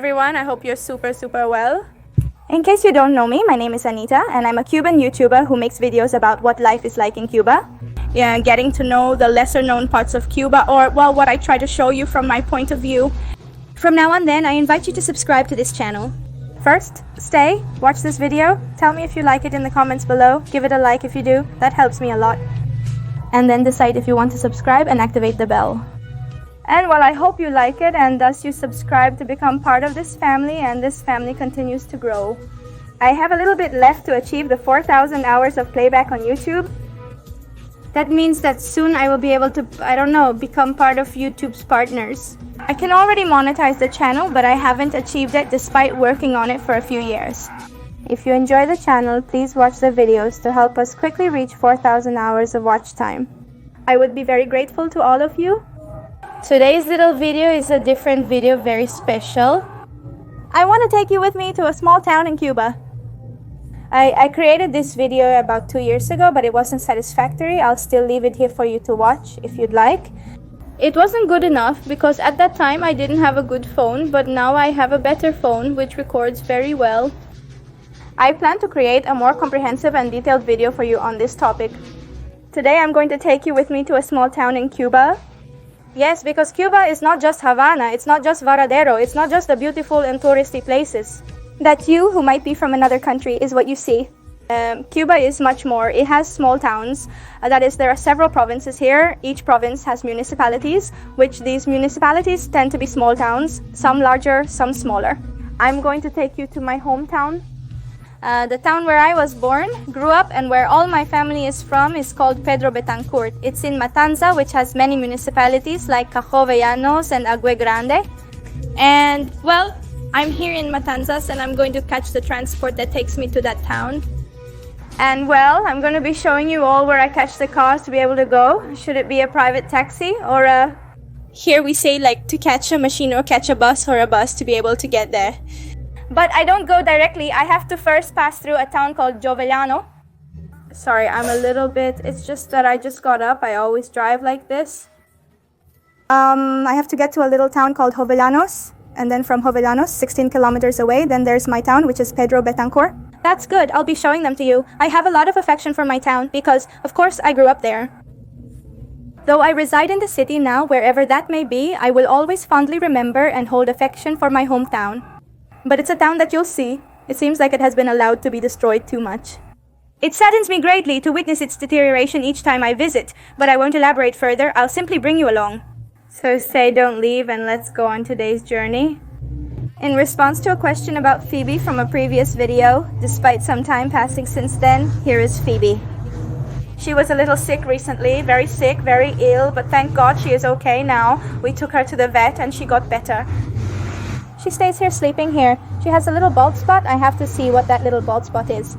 everyone. I hope you're super well. In case you don't know me, my name is Anita, and I'm a Cuban YouTuber who makes videos about what life is like in Cuba. Yeah, getting to know the lesser known parts of Cuba, or well, what I try to show you from my point of view. From now on then, I invite you to subscribe to this channel. First, stay, watch this video, tell me if you like it in the comments below, give it a like if you do, that helps me a lot. And then decide if you want to subscribe and activate the bell. And well, I hope you like it and thus you subscribe to become part of this family, and this family continues to grow. I have a little bit left to achieve the 4,000 hours of playback on YouTube. That means that soon I will be able to, become part of YouTube's partners. I can already monetize the channel, but I haven't achieved it despite working on it for a few years. If you enjoy the channel, please watch the videos to help us quickly reach 4,000 hours of watch time. I would be very grateful to all of you. Today's little video is a different video, very special. I want to take you with me to a small town in Cuba. I created this video about 2 years ago, but it wasn't satisfactory. I'll still leave it here for you to watch if you'd like. It wasn't good enough because at that time I didn't have a good phone, but now I have a better phone which records very well. I plan to create a more comprehensive and detailed video for you on this topic. Today I'm going to take you with me to a small town in Cuba. Yes, because Cuba is not just Havana, it's not just Varadero, it's not just the beautiful and touristy places. That you, who might be from another country, is what you see. Cuba is much more. It has small towns. That is, there are several provinces here. Each province has municipalities, which these municipalities tend to be small towns, some larger, some smaller. I'm going to take you to my hometown. The town where I was born, grew up, and where all my family is from is called Pedro Betancourt. It's in Matanza, which has many municipalities like Cajovellanos and Agüe Grande. And, well, I'm here in Matanzas and I'm going to catch the transport that takes me to that town. And, well, I'm going to be showing you all where I catch the cars to be able to go. Should it be a private taxi or a... Here we say like to catch a machine or catch a bus or a bus to be able to get there. But I don't go directly. I have to first pass through a town called Jovellano. Sorry, I'm a little bit... It's just that I just got up. I always drive like this. I have to get to a little town called Jovellanos. And then from Jovellanos, 16 kilometers away, then there's my town, which is Pedro Betancourt. That's good. I'll be showing them to you. I have a lot of affection for my town because, of course, I grew up there. Though I reside in the city now, wherever that may be, I will always fondly remember and hold affection for my hometown. But it's a town that you'll see. It seems like it has been allowed to be destroyed too much. It saddens me greatly to witness its deterioration each time I visit, but I won't elaborate further. I'll simply bring you along. So say don't leave and let's go on today's journey. In response to a question about Phoebe from a previous video, despite some time passing since then, here is Phoebe. She was a little sick recently, very sick, very ill, but thank God she is okay now. We took her to the vet and she got better. She stays here sleeping here. She has a little bald spot. I have to see what that little bald spot is.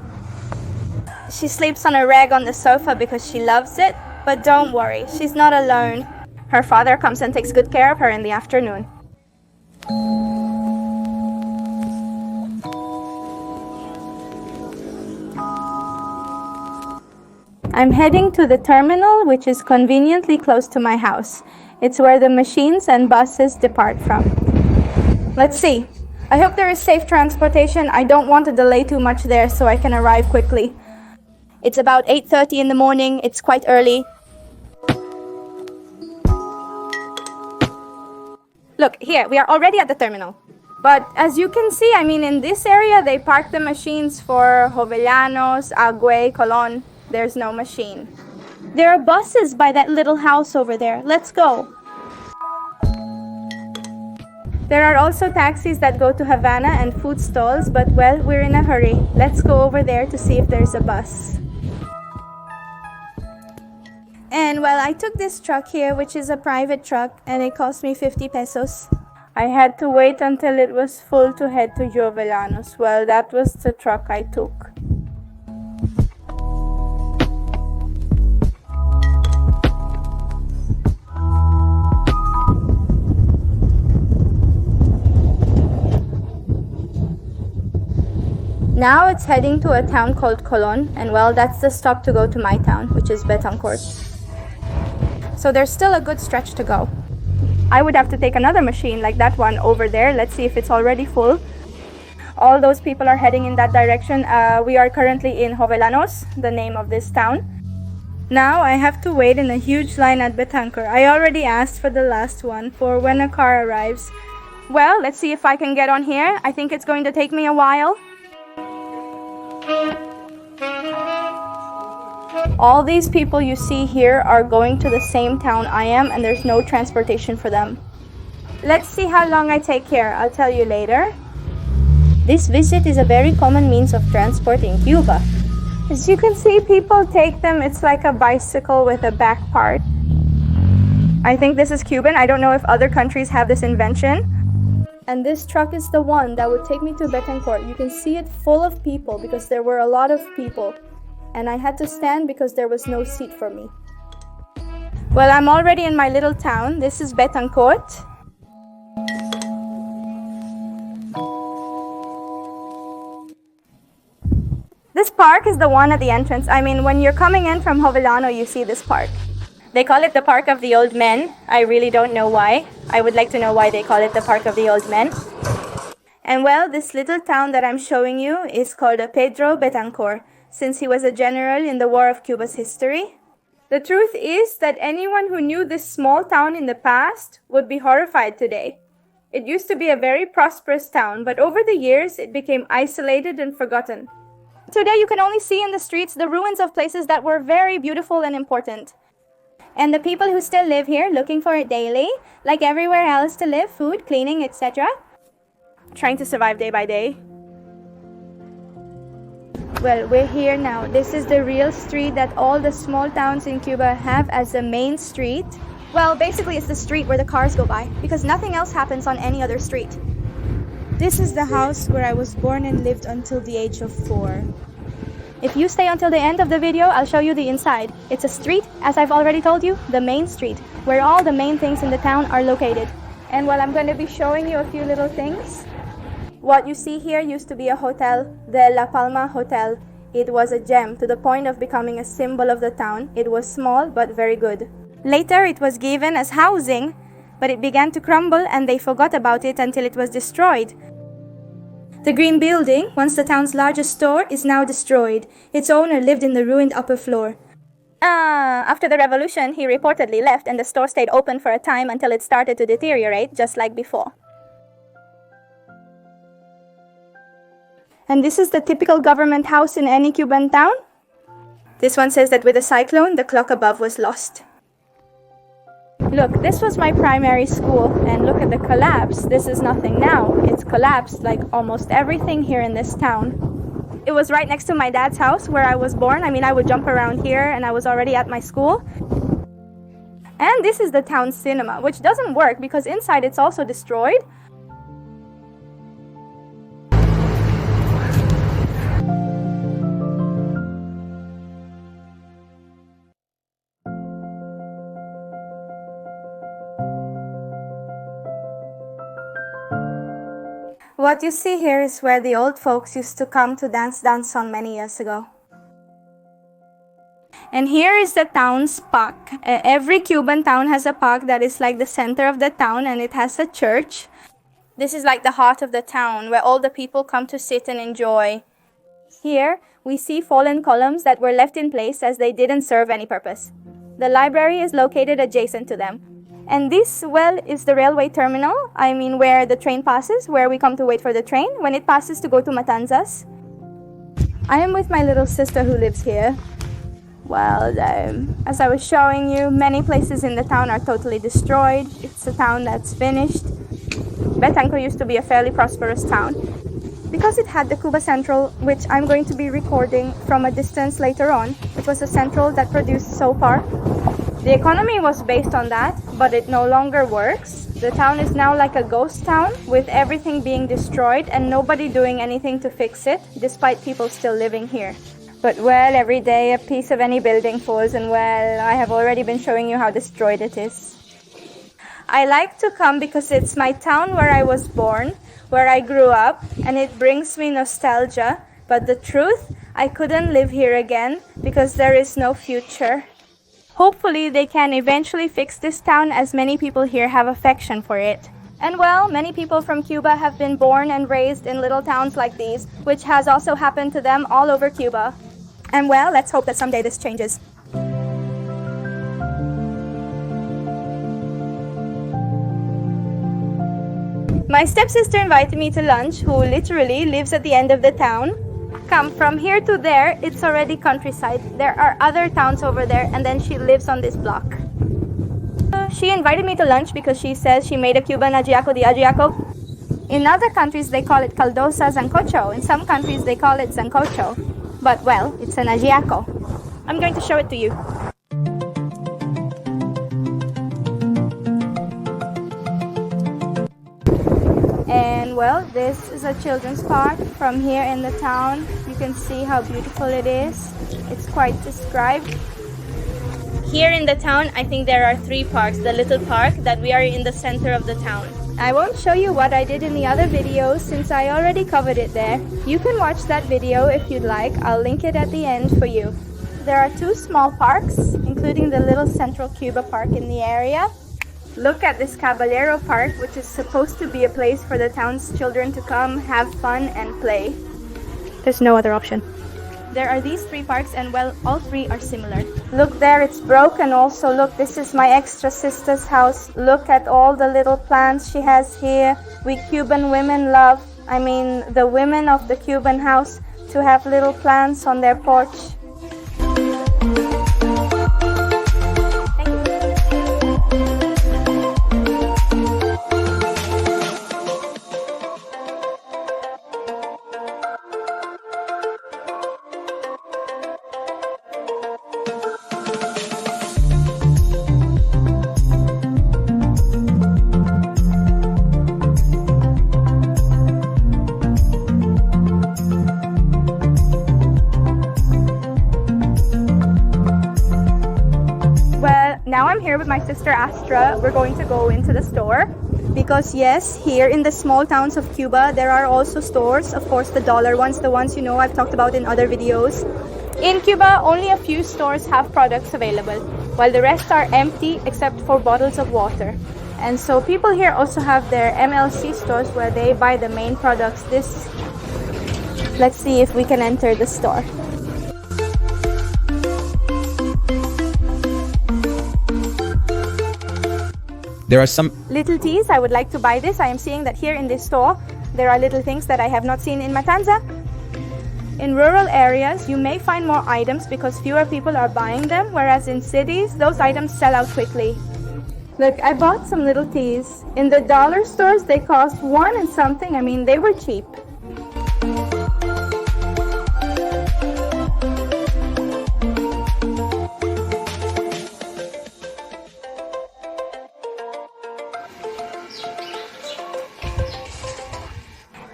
She sleeps on a rag on the sofa because she loves it, but don't worry, she's not alone. Her father comes and takes good care of her in the afternoon. I'm heading to the terminal, which is conveniently close to my house. It's where the machines and buses depart from. Let's see. I hope there is safe transportation. I don't want to delay too much there so I can arrive quickly. It's about 8:30 in the morning. It's quite early. Look, here, we are already at the terminal. But as you can see, in this area, they park the machines for Jovellanos, Agüe, Colón. There's no machine. There are buses by that little house over there. Let's go. There are also taxis that go to Havana and food stalls, but well, we're in a hurry. Let's go over there to see if there's a bus. And well, I took this truck here, which is a private truck, and it cost me 50 pesos. I had to wait until it was full to head to Jovellanos. Well, that was the truck I took. Now it's heading to a town called Colón, and well, that's the stop to go to my town, which is Betancourt. So there's still a good stretch to go. I would have to take another machine like that one over there. Let's see if it's already full. All those people are heading in that direction. We are currently in Jovellanos, the name of this town. Now I have to wait in a huge line at Betancourt. I already asked for the last one for when a car arrives. Well, let's see if I can get on here. I think it's going to take me a while. All these people you see here are going to the same town I am, and there's no transportation for them. Let's see how long I take here. I'll tell you later. This visit is a very common means of transport in Cuba. As you can see, people take them. It's like a bicycle with a back part. I think this is Cuban. I don't know if other countries have this invention. And this truck is the one that would take me to Betancourt. You can see it full of people because there were a lot of people. And I had to stand because there was no seat for me. Well, I'm already in my little town. This is Betancourt. This park is the one at the entrance. I mean, when you're coming in from Jovellano, you see this park. They call it the Park of the Old Men. I really don't know why. I would like to know why they call it the Park of the Old Men. And well, this little town that I'm showing you is called Pedro Betancourt, since he was a general in the War of Cuba's history. The truth is that anyone who knew this small town in the past would be horrified today. It used to be a very prosperous town, but over the years it became isolated and forgotten. Today you can only see in the streets the ruins of places that were very beautiful and important. And the people who still live here looking for it daily, like everywhere else to live, food, cleaning, etc. Trying to survive day by day. Well, we're here now. This is the real street that all the small towns in Cuba have as the main street. Well, basically it's the street where the cars go by, because nothing else happens on any other street. This is the house where I was born and lived until the age of 4. If you stay until the end of the video, I'll show you the inside. It's a street, as I've already told you, the main street, where all the main things in the town are located. And well, I'm going to be showing you a few little things. What you see here used to be a hotel, the La Palma Hotel. It was a gem to the point of becoming a symbol of the town. It was small but very good. Later, it was given as housing, but it began to crumble and they forgot about it until it was destroyed. The green building, once the town's largest store, is now destroyed. Its owner lived in the ruined upper floor. After the revolution, he reportedly left and the store stayed open for a time until it started to deteriorate, just like before. And this is the typical government house in any Cuban town. This one says that with a cyclone, the clock above was lost. Look, this was my primary school, and look at the collapse. This is nothing now. It's collapsed like almost everything here in this town. It was right next to my dad's house where I was born. I mean, I would jump around here and I was already at my school. And this is the town cinema, which doesn't work because inside it's also destroyed. What you see here is where the old folks used to come to dance on many years ago. And here is the town's park. Every Cuban town has a park that is like the center of the town, and it has a church. This is like the heart of the town where all the people come to sit and enjoy. Here we see fallen columns that were left in place as they didn't serve any purpose. The library is located adjacent to them. And this, well, is the railway terminal. I mean, where the train passes, where we come to wait for the train when it passes to go to Matanzas. I am with my little sister who lives here. Well, as I was showing you, many places in the town are totally destroyed. It's a town that's finished. Betancourt used to be a fairly prosperous town because it had the Cuba Central, which I'm going to be recording from a distance later on, which was a central that produced so far. The economy was based on that, but it no longer works. The town is now like a ghost town with everything being destroyed and nobody doing anything to fix it, despite people still living here. But well, every day a piece of any building falls and well, I have already been showing you how destroyed it is. I like to come because it's my town where I was born, where I grew up, and it brings me nostalgia. But the truth, I couldn't live here again because there is no future. Hopefully they can eventually fix this town, as many people here have affection for it. And well, many people from Cuba have been born and raised in little towns like these, which has also happened to them all over Cuba. And well, let's hope that someday this changes. My stepsister invited me to lunch, who literally lives at the end of the town. Come, from here to there, it's already countryside. There are other towns over there, and then she lives on this block. She invited me to lunch because she says she made a Cuban ajiaco de ajiaco. In other countries, they call it caldosa sancocho. In some countries, they call it sancocho. But, well, it's an ajiaco. I'm going to show it to you. And well, this is a children's park. From here in the town, you can see how beautiful it is. It's quite described. Here in the town, I think there are 3 parks. The little park that we are in the center of the town. I won't show you what I did in the other videos since I already covered it there. You can watch that video if you'd like. I'll link it at the end for you. There are 2 small parks, including the little Central Cuba Park in the area. Look at this Caballero Park, which is supposed to be a place for the town's children to come, have fun, and play. There's no other option. There are these 3 parks, and well, all 3 are similar. Look there, it's broken also. Look, this is my extra sister's house. Look at all the little plants she has here. We Cuban women love, the women of the Cuban house, to have little plants on their porch. Now I'm here with my sister Astra. We're going to go into the store because yes, here in the small towns of Cuba, there are also stores. Of course, the dollar ones, the ones you know I've talked about in other videos. In Cuba, only a few stores have products available, while the rest are empty except for bottles of water. And so people here also have their MLC stores where they buy the main products. Let's see if we can enter the store. There are some little teas. I would like to buy this. I am seeing that here in this store, there are little things that I have not seen in Matanza. In rural areas, you may find more items because fewer people are buying them, whereas in cities, those items sell out quickly. Look, I bought some little teas. In the dollar stores, they cost $1 and something. They were cheap.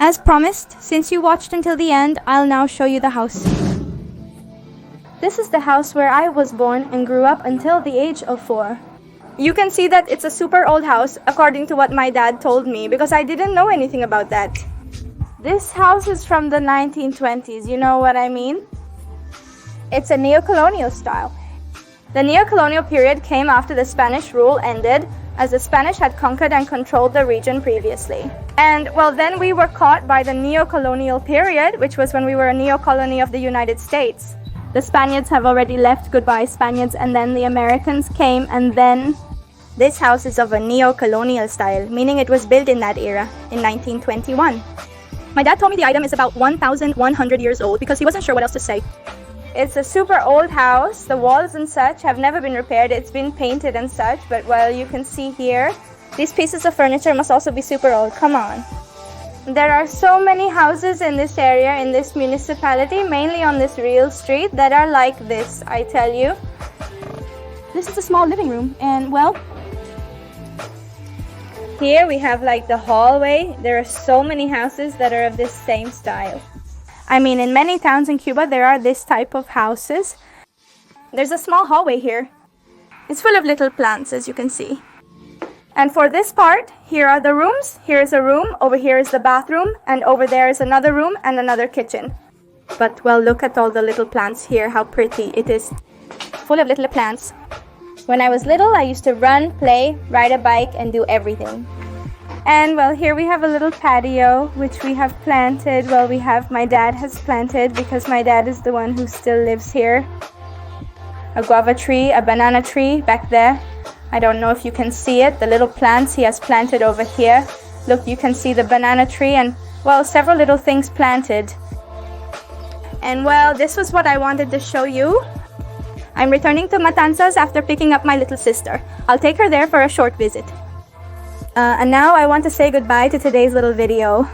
As promised, since you watched until the end, I'll now show you the house. This is the house where I was born and grew up until the age of 4. You can see that it's a super old house, according to what my dad told me, because I didn't know anything about that. This house is from the 1920s, you know what I mean? It's a neo-colonial style. The neo-colonial period came after the Spanish rule ended, as the Spanish had conquered and controlled the region previously. And, well, then we were caught by the neo-colonial period, which was when we were a neo-colony of the United States. The Spaniards have already left, goodbye Spaniards, and then the Americans came, and then this house is of a neo-colonial style, meaning it was built in that era, in 1921. My dad told me the item is about 1,100 years old because he wasn't sure what else to say. It's a super old house. The walls and such have never been repaired. It's been painted and such, but well, you can see here, these pieces of furniture must also be super old. Come on. There are so many houses in this area, in this municipality, mainly on this real street, that are like this, I tell you. This is a small living room, and well, here we have like the hallway. There are so many houses that are of this same style. In many towns in Cuba, there are this type of houses. There's a small hallway here. It's full of little plants, as you can see. And for this part, here are the rooms. Here is a room, over here is the bathroom, and over there is another room and another kitchen. But, well, look at all the little plants here, how pretty it is. Full of little plants. When I was little, I used to run, play, ride a bike, and do everything. And well, here we have a little patio which we have planted. Well, my dad has planted because my dad is the one who still lives here. A guava tree, a banana tree back there. I don't know if you can see it, the little plants he has planted over here. Look, you can see the banana tree and, well, several little things planted. And well, this was what I wanted to show you. I'm returning to Matanzas after picking up my little sister. I'll take her there for a short visit. And now I want to say goodbye to today's little video.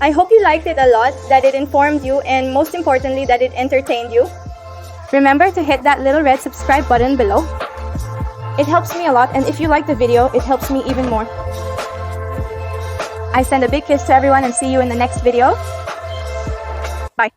I hope you liked it a lot, that it informed you, and most importantly, that it entertained you. Remember to hit that little red subscribe button below. It helps me a lot, and if you like the video, it helps me even more. I send a big kiss to everyone and see you in the next video. Bye.